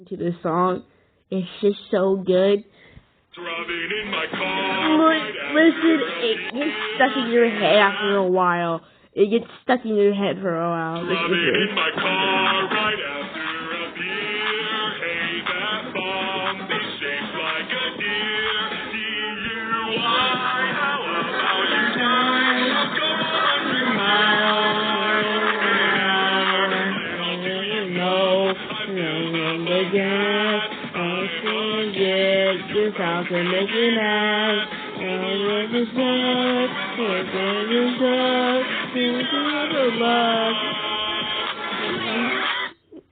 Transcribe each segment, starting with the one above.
to this song. It's just so good. Listen, it gets stuck in your head after a while. It gets stuck in your head for a while. In my car right after a beer. Hey, that bomb is shaped like a deer. DUI, how about you die? I'll go 100 miles an hour. Little do you know, I'm on the gas. Your house and make it nice. And with the sun, it's in the sun. It's in the blood.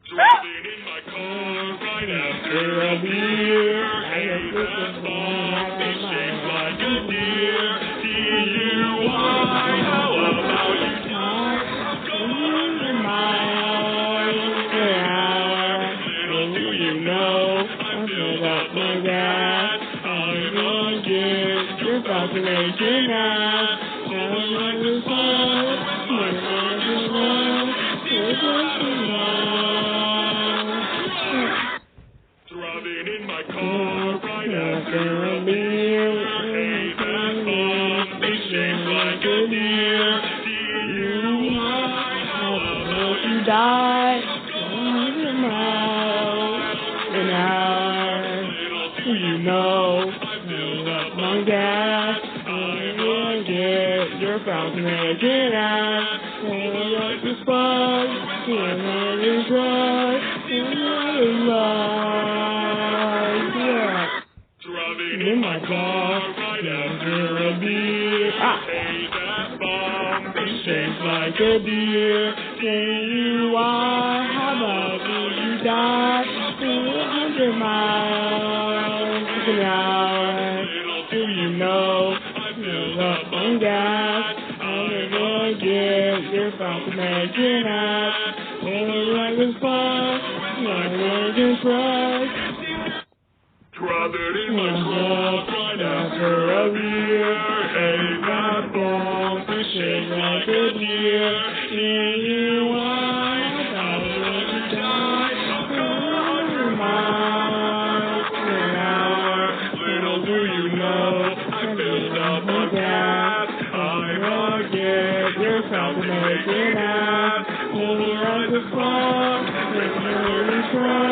Driving in my car right after a beer. I have looking for my shaped like a deer. DUI, how about you die? Go 100 miles an hour. Little do you know, I'm filled up my gas. You're about to make it now. Now I'm on the phone. Driving in my car right after a beer. Hey, that bomb is shaped like a deer. DUI, how about you die? 100 miles an hour. Do you know? My gas, and get your bound to make it out. And like the spark, and let it dry, and let it rise. Yeah. Driving in my car right after a beer. Hey, that bomb is shaped like a deer. DUI, how about you die? 100 miles an hour. Do you know, fill up on gas, I'm gonna get your bound to make it out. And like a spark, and let it cry. Driving in my truck right after a beer. Hey, that bomb is shaped like a deer. DUI, how about you die? 100 miles an hour. Little do you know, I filled up my gas. I'm rugged, you're bound to make it out. Maybe like a spark, make me try.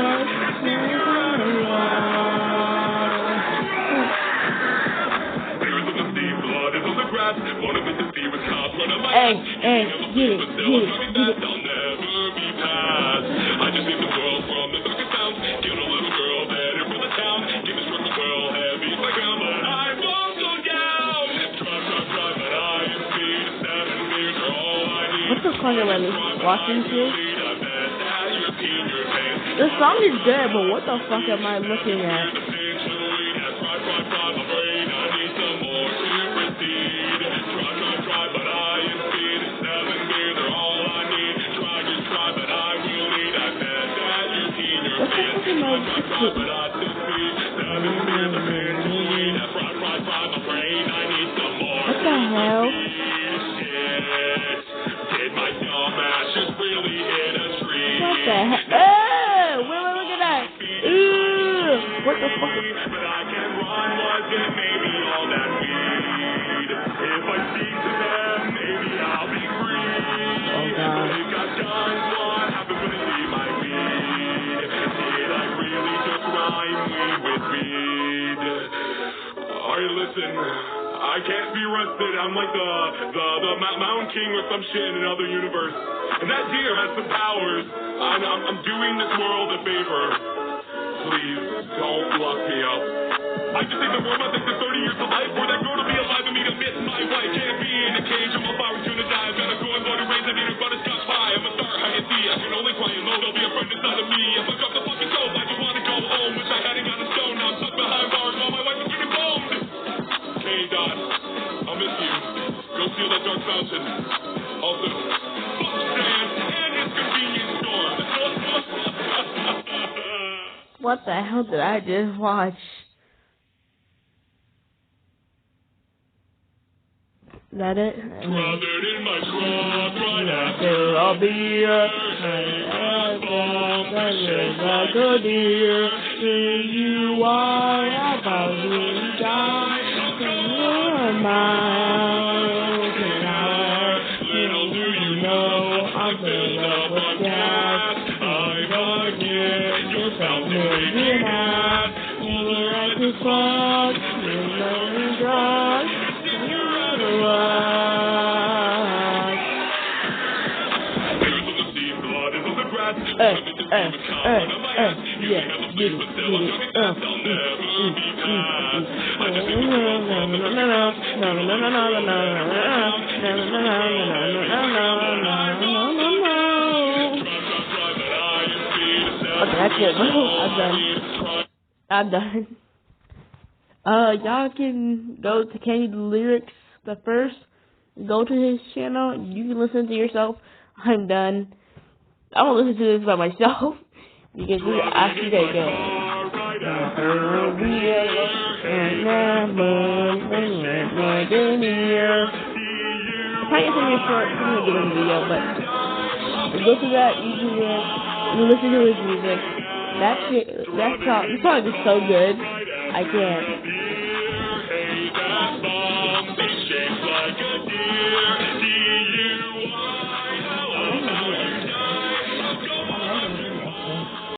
Hey, get it. I'll never be past. I just need the world from the darkest sounds. Get a little girl better for the town. Give this truck a whirl, heavy as my ground, but I won't go down. Drive, but I am speed. 7 beers are all I need. What's the song that I'm watching to? The song is good, but what the fuck am I looking at? What the hell? What the hell? Oh, wait, look at that. Ew, what the fuck? Oh, God. Alright, listen, I can't be arrested. I'm like the Mountain King or some shit in another universe. And that deer has some powers. I'm doing this world a favor. Please, don't lock me up. I just think the world must take 30 years to life for that girl to be alive and me to miss my wife. Can't be in a cage, I'm a fire tuna die. I'm gonna go and born and raised, I need a butterscotch pie. I'm a star, high and see, I can only cry alone. There'll be a friend inside of me. If I drop the fucking soap, I just wanna go home. Wish I hadn't got a stone, now I'm stuck behind bars while my wife is getting boned. Hey, Dot, I'll miss you. Go steal that dark fountain. Also, fuck Stan and his convenience store. What the hell did I just watch? Is that it? Smothered in my truck right After I'll be here, like a deer. See you are about to die. You're mine. Little do you know, I'm filled up on gas. I'm again, you found me in half. You like to fuck, you know drugs, you're the one. Tears on the sea, blood is on the grass. Yeah, get it, Okay, that's it. I'm done. Y'all can go to Kenny the Lyrics the first. Go to his channel. You can listen to yourself. I'm done. I won't listen to this by myself because this is actually very good. Probably gonna be short. I'm gonna do a video, but go to that YouTube and listen to his music. That's it. That song is so good. I can't.